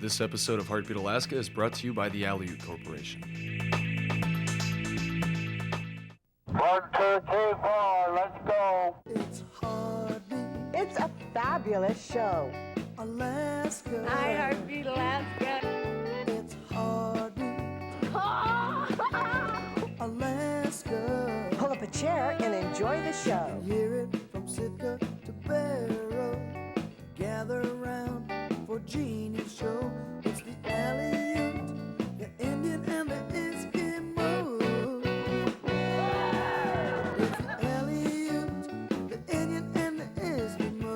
This episode of Heartbeat Alaska is brought to you by the Aleut Corporation. 1, 2, 3, 4, let's go. It's Heartbeat It's a fabulous show. Alaska. Hi, Heartbeat Alaska. It's Heartbeat Alaska. Pull up a chair and enjoy the show. Hear it from Sitka to Barrow. Gather around for Jeannie's show. It's the Aleut, the Indian, and the Eskimo. It's the Aleut, the Indian, and the Eskimo.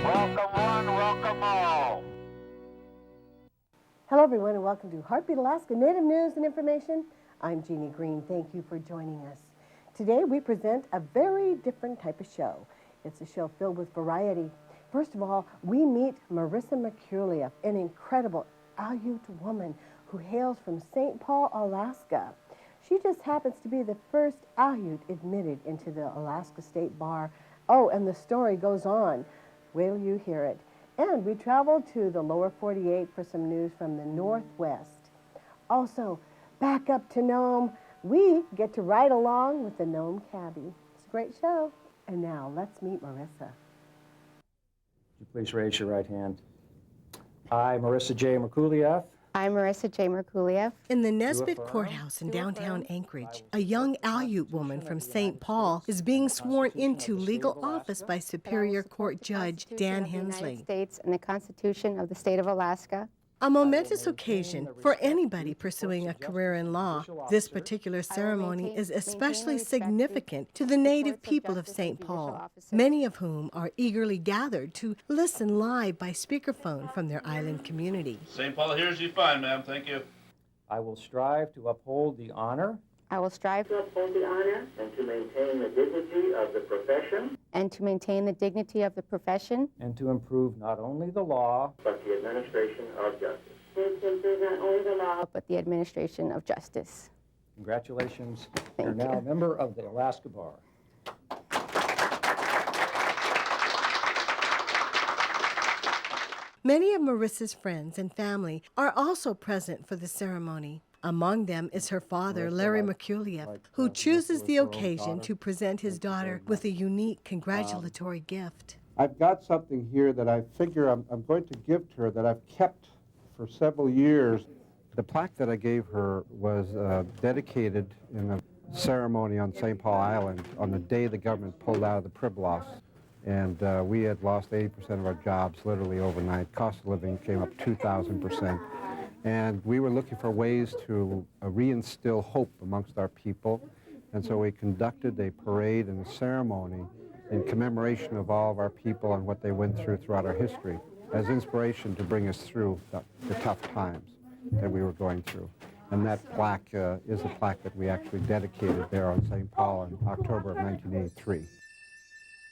Welcome one, welcome all. Hello, everyone, and welcome to Heartbeat Alaska Native News and Information. I'm Jeannie Green. Thank you for joining us. Today, we present a very different type of show. It's a show filled with variety. First of all, we meet Marissa Merculieff, an incredible Aleut woman who hails from St. Paul, Alaska. She just happens to be the first Aleut admitted into the Alaska State Bar. Oh, and the story goes on. Wait till you hear it. And we travel to the lower 48 for some news from the Northwest. Also, back up to Nome, we get to ride along with the Nome cabbie. It's a great show. And now, let's meet Marissa. Please raise your right hand. I, Marissa J. Merculieff. I'm Marissa J. Merculieff. In the Nesbitt Courthouse in downtown Anchorage, a young Aleut woman from St. Paul is being sworn into legal office by Superior Court Judge Dan Hensley. United States and the Constitution of the State of Alaska. A momentous occasion for anybody pursuing a career in law. This particular ceremony is especially significant to the native people of St. Paul, many of whom are eagerly gathered to listen live by speakerphone from their island community. St. Paul hears you fine, ma'am. Thank you. I will strive to uphold the honor I will strive To uphold the honor and to maintain the dignity of the profession, and to maintain the dignity of the profession and to improve not only the law, but the administration of justice. to improve not only the law, but the administration of justice. congratulations. Thank You're now you. a member of the Alaska Bar. Many of Marissa's friends and family are also present for the ceremony. Among them is her father, Larry Merculieff, who chooses the occasion to present his daughter with a unique congratulatory gift. I've got something here that I figure I'm going to give to her that I've kept for several years. The plaque that I gave her was dedicated in a ceremony on St. Paul Island on the day the government pulled out of the Pribilofs. And we had lost 80% of our jobs literally overnight. Cost of living came up 2,000%. And we were looking for ways to reinstill hope amongst our people. And so we conducted a parade and a ceremony in commemoration of all of our people and what they went through throughout our history as inspiration to bring us through the tough times that we were going through. And that plaque is a plaque that we actually dedicated there on St. Paul in October of 1983.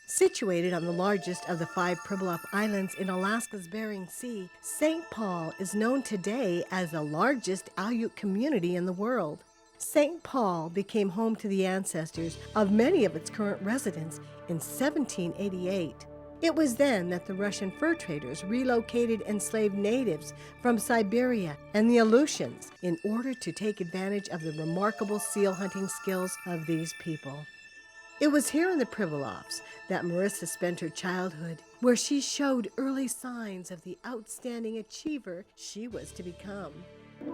Situated on the largest of the 5 Pribilof Islands in Alaska's Bering Sea, St. Paul is known today as the largest Aleut community in the world. St. Paul became home to the ancestors of many of its current residents in 1788. It was then that the Russian fur traders relocated enslaved natives from Siberia and the Aleutians in order to take advantage of the remarkable seal hunting skills of these people. It was here in the Pribilofs that Marissa spent her childhood, where she showed early signs of the outstanding achiever she was to become.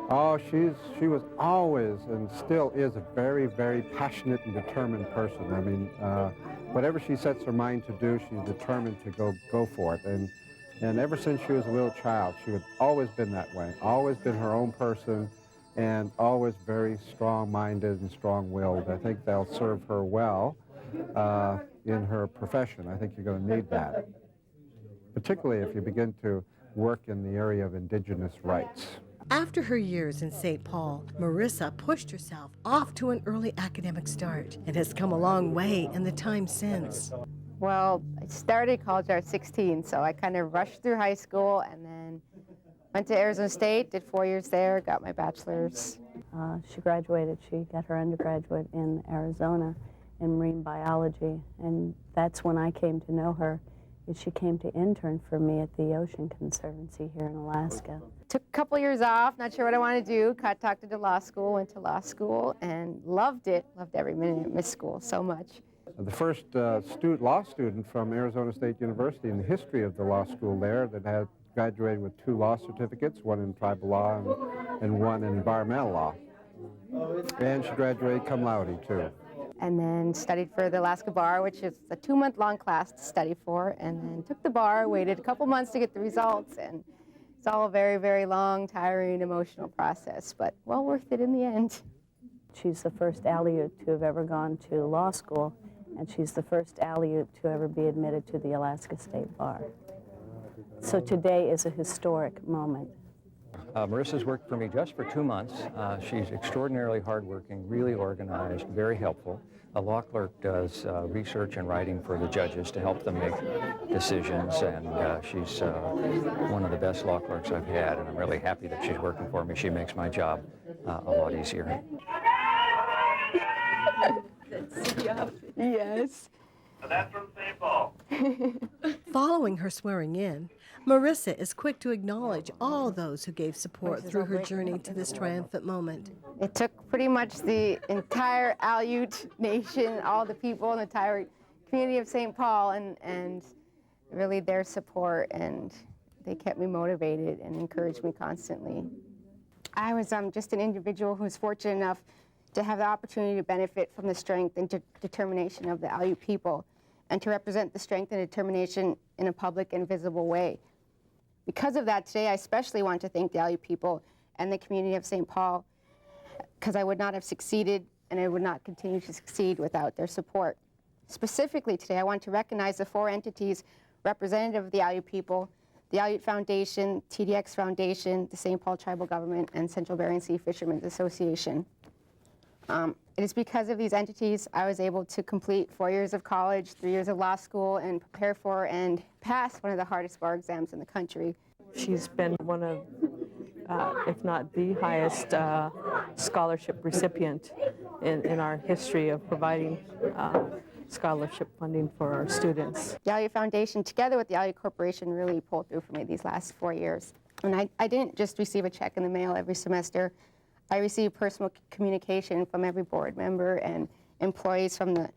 Oh, she was always and still is a very, very passionate and determined person. I mean, whatever she sets her mind to do, she's determined to go for it. And ever since she was a little child, she had always been that way, always been her own person, and always very strong-minded and strong-willed. I think that'll serve her well in her profession. I think you're going to need that, particularly if you begin to work in the area of indigenous rights. After her years in St. Paul, Marissa pushed herself off to an early academic start and has come a long way in the time since. Well, I started college at 16, so I kind of rushed through high school and then went to Arizona State, did 4 years there, got my bachelor's. She graduated, she got her undergraduate in Arizona in marine biology, and that's when I came to know her She came to intern for me at the Ocean Conservancy here in Alaska. Took a couple years off, not sure what I wanted to do. Got talked into law school, went to law school, and loved it. Loved every minute. Missed school so much. The first law student from Arizona State University in the history of the law school there that had graduated with 2 law certificates, one in tribal law and one in environmental law. And she graduated cum laude, too. And then studied for the Alaska Bar, which is a 2-month-long class to study for, and then took the bar, waited a couple months to get the results, and it's all a very, very long, tiring, emotional process, but well worth it in the end. She's the first Aleut to have ever gone to law school, and she's the first Aleut to ever be admitted to the Alaska State Bar. So today is a historic moment. Marissa's worked for me just for 2 months. She's extraordinarily hardworking, really organized, very helpful. A law clerk does research and writing for the judges to help them make decisions, and she's one of the best law clerks I've had, and I'm really happy that she's working for me. She makes my job a lot easier. Yes. That's from St. Paul. Following her swearing in, Marissa is quick to acknowledge all those who gave support through her journey to this triumphant moment. It took pretty much the entire Aleut nation, all the people in the entire community of St. Paul, and really their support, and they kept me motivated and encouraged me constantly. I was just an individual who was fortunate enough to have the opportunity to benefit from the strength and determination of the Aleut people, and to represent the strength and determination in a public and visible way. Because of that, today I especially want to thank the Aleut people and the community of St. Paul, because I would not have succeeded and I would not continue to succeed without their support. Specifically today, I want to recognize the 4 entities representative of the Aleut people: the Aleut Foundation, TDX Foundation, the St. Paul Tribal Government, and Central Bering Sea Fishermen's Association. It is because of these entities I was able to complete 4 years of college, 3 years of law school, and prepare for and pass one of the hardest bar exams in the country. She's been one of, if not the highest scholarship recipient in our history of providing scholarship funding for our students. The Aleut Foundation, together with the Aleut Corporation, really pulled through for me these last 4 years. And I didn't just receive a check in the mail every semester. I received personal communication from every board member and employees from the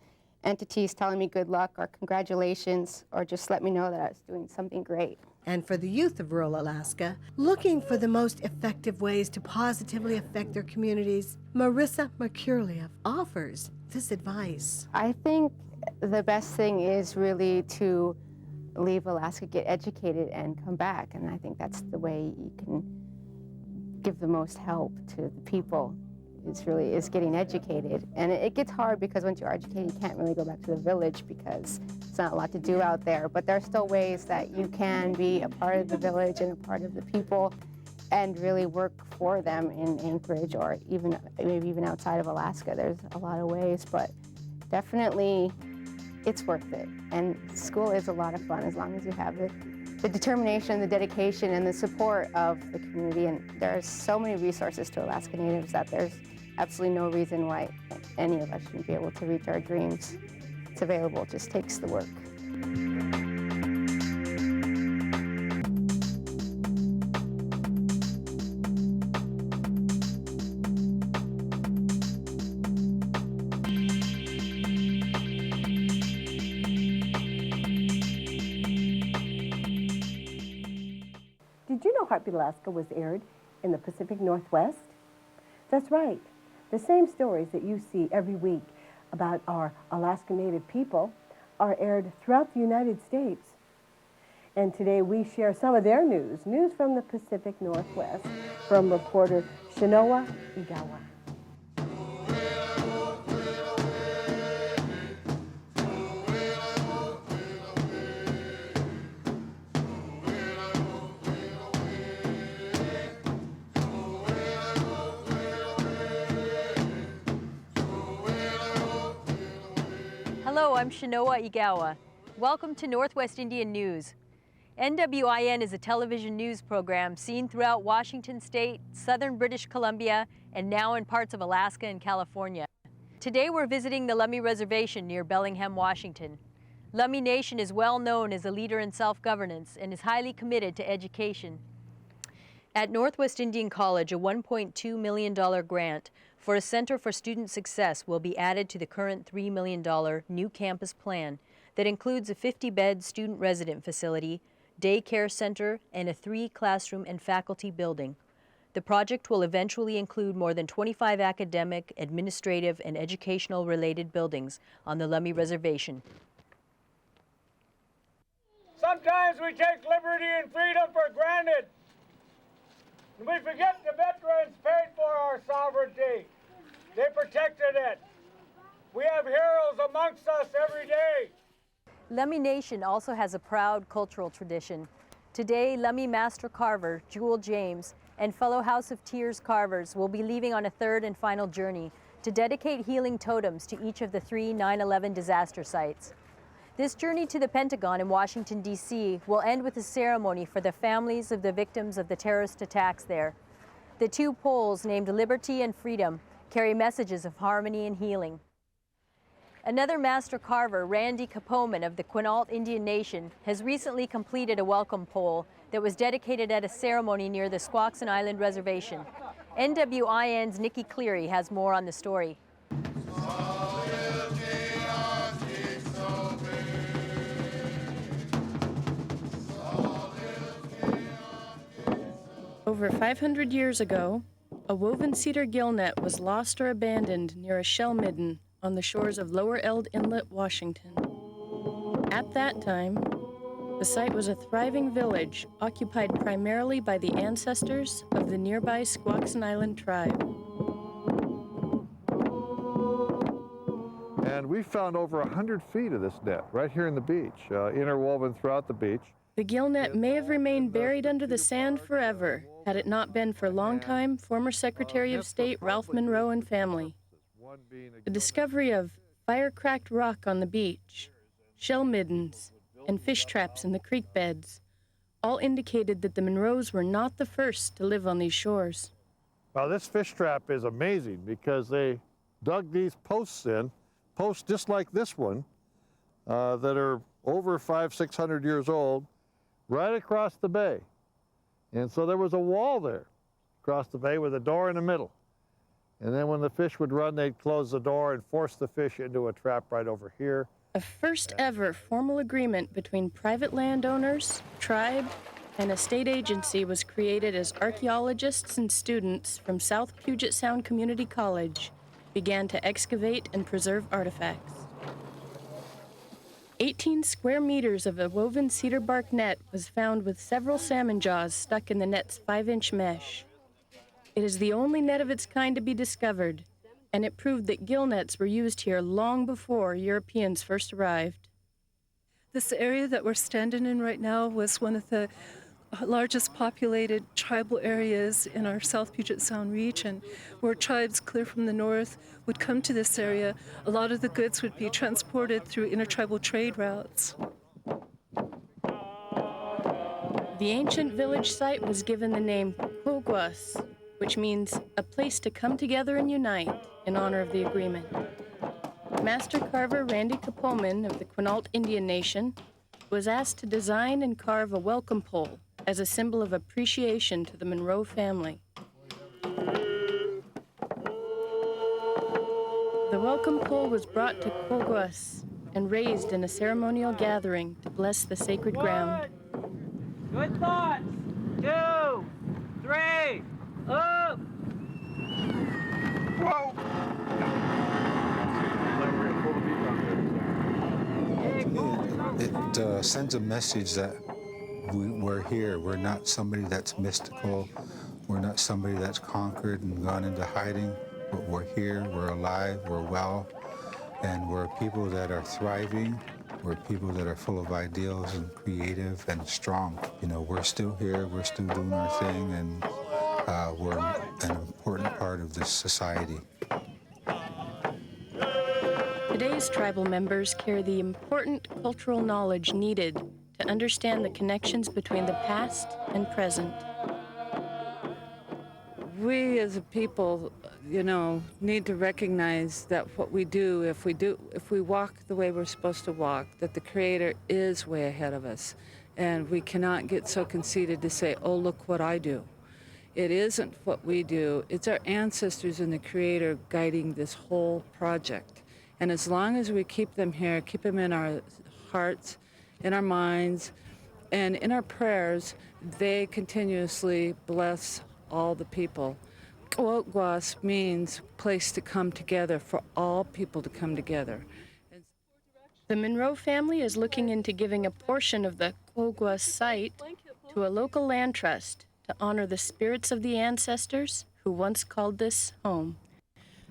entities telling me good luck or congratulations, or just let me know that I was doing something great. And for the youth of rural Alaska, looking for the most effective ways to positively affect their communities, Marissa Merculieff offers this advice. I think the best thing is really to leave Alaska, get educated, and come back. And I think that's the way you can give the most help to the people. Is getting educated. And it gets hard because once you're educated, you can't really go back to the village because there's not a lot to do out there. But there are still ways that you can be a part of the village and a part of the people and really work for them in Anchorage, or maybe even outside of Alaska. There's a lot of ways, but definitely it's worth it. And school is a lot of fun as long as you have the determination, the dedication, and the support of the community. And there's so many resources to Alaska Natives that there's absolutely no reason why any of us shouldn't be able to reach our dreams. It's available, it just takes the work. Did you know Heartbeat Alaska was aired in the Pacific Northwest? That's right. The same stories that you see every week about our Alaska Native people are aired throughout the United States. And today we share some of their news from the Pacific Northwest, from reporter Chenoa, Egawa. Hello, I'm Chenoa Egawa. Welcome to Northwest Indian News. NWIN is a television news program seen throughout Washington State, southern British Columbia, and now in parts of Alaska and California. Today we're visiting the Lummi Reservation near Bellingham, Washington. Lummi Nation is well known as a leader in self-governance and is highly committed to education. At Northwest Indian College, a $1.2 million grant for a Center for Student Success will be added to the current $3 million new campus plan that includes a 50-bed student resident facility, daycare center, and a 3-classroom and faculty building. The project will eventually include more than 25 academic, administrative, and educational-related buildings on the Lummi Reservation. Sometimes we take liberty and freedom for granted. And we forget the veterans paid for our sovereignty. They protected it. We have heroes amongst us every day. Lummi Nation also has a proud cultural tradition. Today, Lummi Master Carver, Jewel James, and fellow House of Tears carvers will be leaving on a third and final journey to dedicate healing totems to each of the 3 9/11 disaster sites. This journey to the Pentagon in Washington, D.C. will end with a ceremony for the families of the victims of the terrorist attacks there. The 2 poles, named Liberty and Freedom, carry messages of harmony and healing. Another master carver, Randy Kapoman of the Quinault Indian Nation, has recently completed a welcome pole that was dedicated at a ceremony near the Squaxin Island Reservation. NWIN's Nikki Cleary has more on the story. Over 500 years ago, a woven cedar gill net was lost or abandoned near a shell midden on the shores of Lower Eld Inlet, Washington. At that time, the site was a thriving village occupied primarily by the ancestors of the nearby Squaxin Island tribe. And we found over 100 feet of this net right here in the beach, interwoven throughout the beach. The gill net may have remained buried under the sand forever had it not been for longtime former Secretary of State Ralph Monroe and family. The discovery of fire-cracked rock on the beach, shell middens, and fish traps in the creek beds all indicated that the Monroes were not the first to live on these shores. Well, this fish trap is amazing because they dug these posts in, posts just like this one, that are over 500-600 years old, right across the bay. And so there was a wall there across the bay with a door in the middle. And then when the fish would run, they'd close the door and force the fish into a trap right over here. A first ever formal agreement between private landowners, tribe, and a state agency was created as archaeologists and students from South Puget Sound Community College began to excavate and preserve artifacts. 18 square meters of a woven cedar bark net was found with several salmon jaws stuck in the net's 5-inch mesh. It is the only net of its kind to be discovered, and it proved that gill nets were used here long before Europeans first arrived. This area that we're standing in right now was one of the largest populated tribal areas in our South Puget Sound region, where tribes clear from the north would come to this area. A lot of the goods would be transported through intertribal trade routes. The ancient village site was given the name Quoguas, which means a place to come together and unite in honor of the agreement. Master carver Randy Kapoman of the Quinault Indian Nation was asked to design and carve a welcome pole as a symbol of appreciation to the Monroe family. The welcome pole was brought to Quoguas and raised in a ceremonial gathering to bless the sacred ground. Good thoughts. 2, 3, up. Whoa. It sends a message that we're here. We're not somebody that's mystical. We're not somebody that's conquered and gone into hiding. But we're here, we're alive, we're well, and we're people that are thriving. We're people that are full of ideals and creative and strong. You know, we're still here, we're still doing our thing, and we're an important part of this society. Today's tribal members carry the important cultural knowledge needed to understand the connections between the past and present. We as a people, you know, need to recognize that what we do, if we walk the way we're supposed to walk, that the Creator is way ahead of us. And we cannot get so conceited to say, oh, look what I do. It isn't what we do. It's our ancestors and the Creator guiding this whole project. And as long as we keep them here, keep them in our hearts, in our minds, and in our prayers, they continuously bless all the people. Quoquas means place to come together, for all people to come together. The Monroe family is looking into giving a portion of the Quoquas site to a local land trust to honor the spirits of the ancestors who once called this home.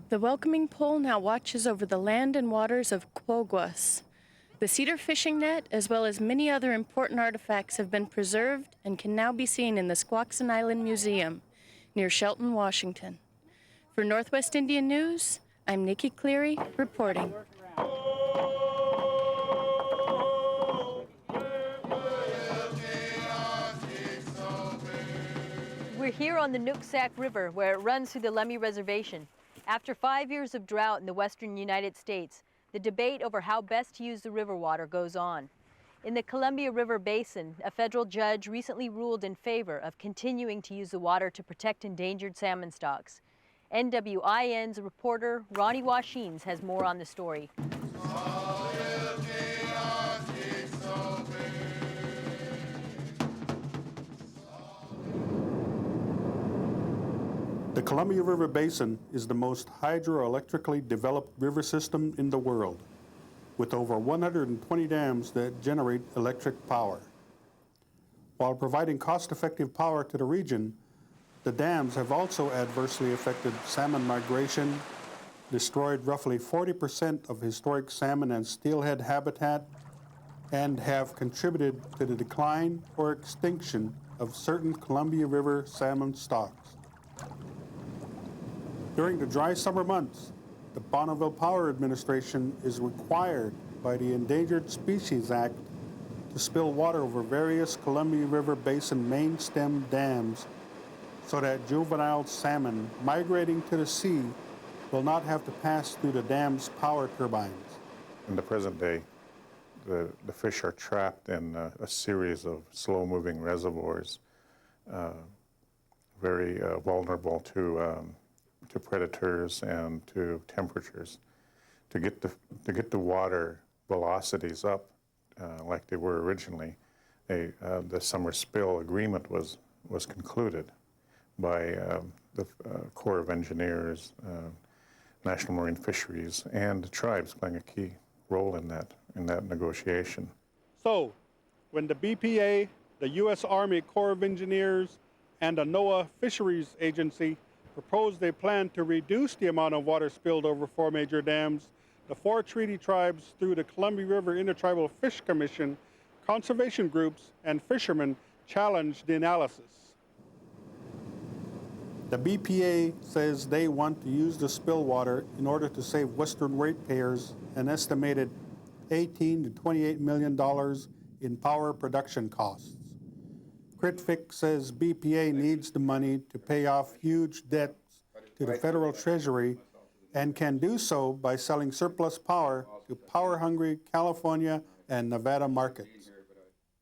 The welcoming pole now watches over the land and waters of Quoquas. The cedar fishing net, as well as many other important artifacts, have been preserved and can now be seen in the Squaxin Island Museum near Shelton, Washington. For Northwest Indian News, I'm Nikki Cleary reporting. We're here on the Nooksack River, where it runs through the Lemhi Reservation. After 5 years of drought in the western United States, the debate over how best to use the river water goes on. In the Columbia River Basin, a federal judge recently ruled in favor of continuing to use the water to protect endangered salmon stocks. NWIN's reporter Ronnie Washines has more on the story. The Columbia River Basin is the most hydroelectrically developed river system in the world, with over 120 dams that generate electric power. While providing cost-effective power to the region, the dams have also adversely affected salmon migration, destroyed roughly 40% of historic salmon and steelhead habitat, and have contributed to the decline or extinction of certain Columbia River salmon stocks. During the dry summer months, the Bonneville Power Administration is required by the Endangered Species Act to spill water over various Columbia River Basin main stem dams so that juvenile salmon migrating to the sea will not have to pass through the dam's power turbines. In the present day, the fish are trapped in a series of slow-moving reservoirs, very vulnerable to predators and to temperatures. To get the water velocities up like they were originally, the summer spill agreement was concluded by the Corps of Engineers, National Marine Fisheries, and the tribes playing a key role in that negotiation. So, when the BPA, the U.S. Army Corps of Engineers, and the NOAA Fisheries Agency proposed a plan to reduce the amount of water spilled over 4 major dams, the 4 treaty tribes, through the Columbia River Intertribal Fish Commission, conservation groups, and fishermen challenged the analysis. The BPA says they want to use the spill water in order to save Western ratepayers an estimated $18 to $28 million in power production costs. CritFic says BPA needs the money to pay off huge debts to the federal treasury and can do so by selling surplus power to power-hungry California and Nevada markets.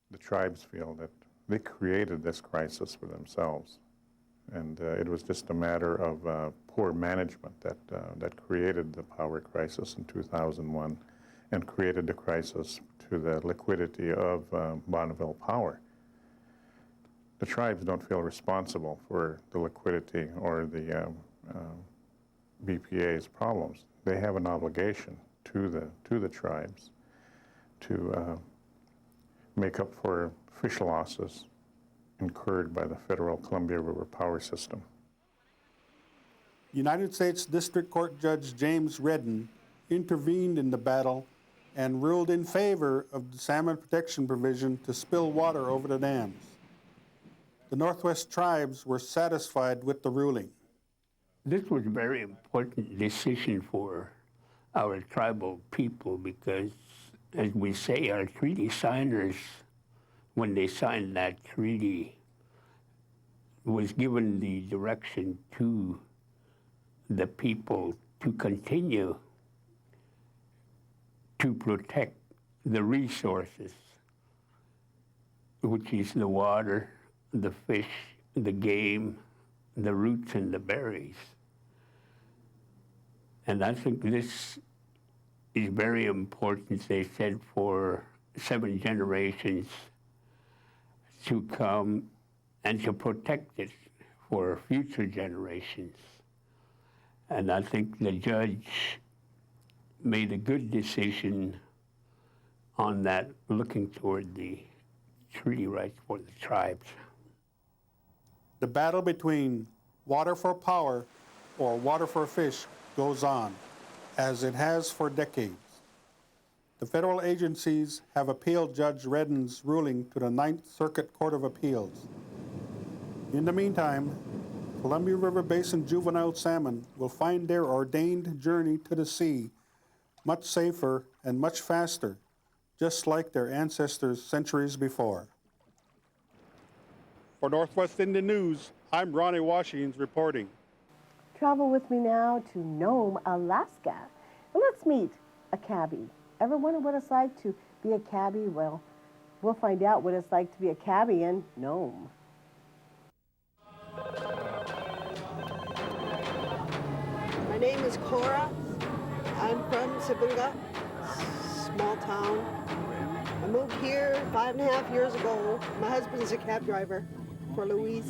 The tribes feel that they created this crisis for themselves, and it was just a matter of poor management that created the power crisis in 2001 and created the crisis to the liquidity of Bonneville Power. The tribes don't feel responsible for the liquidity or the BPA's problems. They have an obligation to the tribes to make up for fish losses incurred by the federal Columbia River power system. United States District Court Judge James Redden intervened in the battle and ruled in favor of the salmon protection provision to spill water over the dams. The Northwest tribes were satisfied with the ruling. This was a very important decision for our tribal people because, as we say, our treaty signers, when they signed that treaty, was given the direction to the people to continue to protect the resources, which is the water, the fish, the game, the roots, and the berries. And I think this is very important, they said, for 7 generations to come and to protect it for future generations. And I think the judge made a good decision on that, looking toward the treaty rights for the tribes. The battle between water for power or water for fish goes on, as it has for decades. The federal agencies have appealed Judge Redden's ruling to the Ninth Circuit Court of Appeals. In the meantime, Columbia River Basin juvenile salmon will find their ordained journey to the sea much safer and much faster, just like their ancestors centuries before. For Northwest Indian News, I'm Ronnie Washings reporting. Travel with me now to Nome, Alaska. And let's meet a cabbie. Ever wonder what it's like to be a cabbie? Well, we'll find out what it's like to be a cabbie in Nome. My name is Cora. I'm from Sibunga, small town. I moved here 5.5 years ago. My husband's a cab driver for Louie.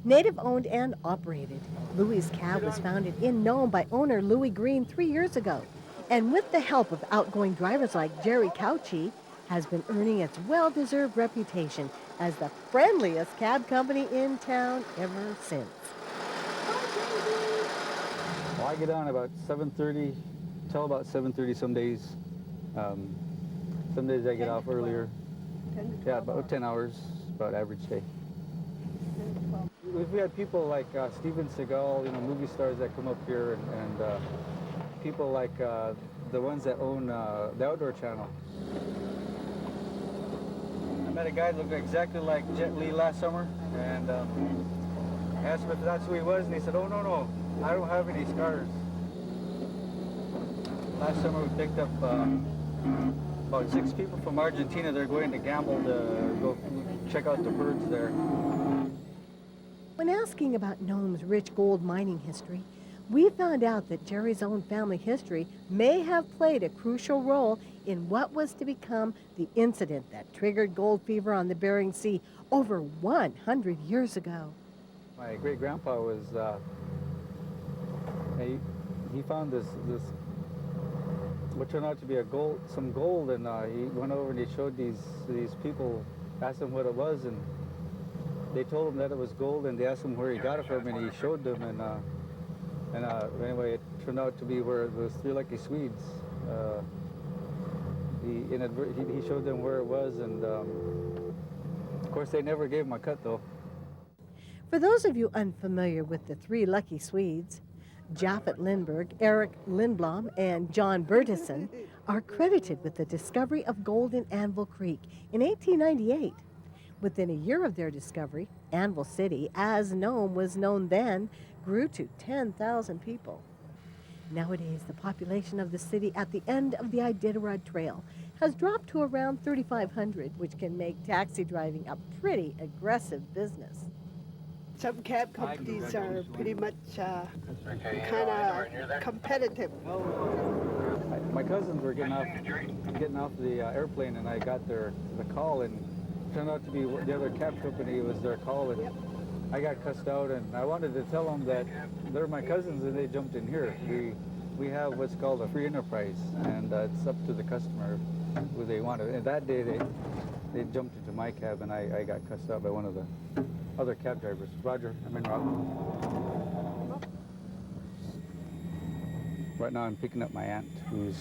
Native owned and operated, Louie's Cab was founded in Nome by owner Louie Green 3 years ago. And with the help of outgoing drivers like Jerry Couchy, has been earning its well-deserved reputation as the friendliest cab company in town ever since. Well, I get on about 7:30 till about 7:30 some days. Some days I get off earlier. Yeah, about 10 hours, about average day. We've had people like Steven Seagal, you know, movie stars that come up here, and people like the ones that own the Outdoor Channel. I met a guy that looked exactly like Jet Li last summer, and I asked him if that's who he was, and he said, "Oh, no, I don't have any scars." Last summer we picked up about 6 people from Argentina. They're going to gamble to go check out the birds there. When asking about Nome's rich gold mining history, we found out that Jerry's own family history may have played a crucial role in what was to become the incident that triggered gold fever on the Bering Sea over 100 years ago. My great-grandpa was, he found this what turned out to be some gold, and he went over and he showed these people, asked them what it was, and they told him that it was gold, and they asked him where he got it from, and he showed them, and anyway, it turned out to be where it was 3 lucky Swedes. He showed them where it was, and of course they never gave him a cut though. For those of you unfamiliar with the 3 lucky Swedes, Jaffet Lindberg, Eric Lindblom, and John Bertison are credited with the discovery of gold in Anvil Creek in 1898. Within a year of their discovery, Anvil City, as Nome was known then, grew to 10,000 people. Nowadays, the population of the city at the end of the Iditarod Trail has dropped to around 3,500, which can make taxi driving a pretty aggressive business. Some cab companies are pretty much kind of competitive. My cousins were getting off the airplane, and I got the call, and it turned out to be the other cab company was their call, and I got cussed out, and I wanted to tell them that they're my cousins and they jumped in here. We have what's called a free enterprise, and it's up to the customer who they want. And that day they jumped into my cab, and I got cussed out by one of the other cab drivers. Roger, I'm in route. Right now I'm picking up my aunt, who's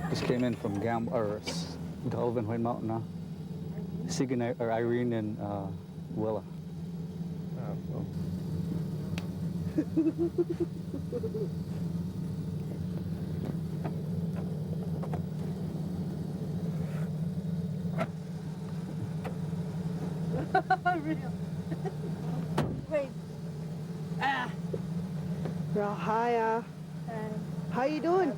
just came in from Galvin, White Mountain, Irene and Willa. Well, hi. How you doing?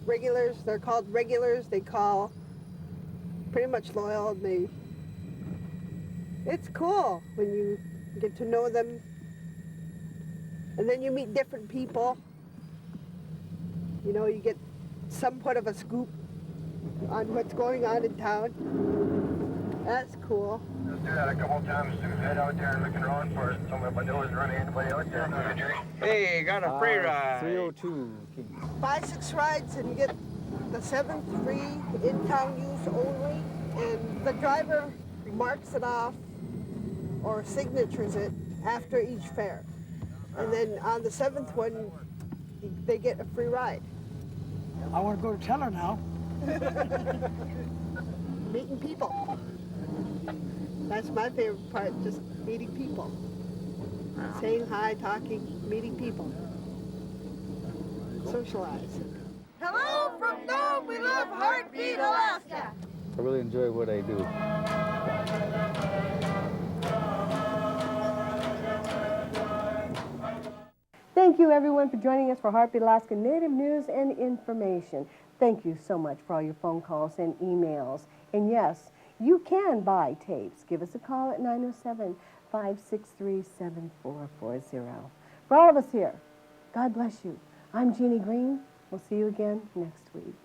Regulars, they're called regulars. They call pretty much loyal. It's cool when you get to know them. And then you meet different people. You know, you get somewhat of a scoop on what's going on in town. That's cool. Let's do that a couple times to head out there and looking around for somebody, but there wasn't really anybody out there. Hey, got a free ride. 302. 5-6 rides and you get the 7th free in-town use only. And the driver marks it off or signatures it after each fare. And then on the 7th one, they get a free ride. I want to go to Teller now. Meeting people. That's my favorite part, just meeting people. Saying hi, talking, meeting people. Socialize. Hello from Nome. We love Heartbeat, Alaska. I really enjoy what I do. Thank you, everyone, for joining us for Heartbeat Alaska Native News and Information. Thank you so much for all your phone calls and emails. And yes, you can buy tapes. Give us a call at 907-563-7440. For all of us here, God bless you. I'm Jeannie Green. We'll see you again next week.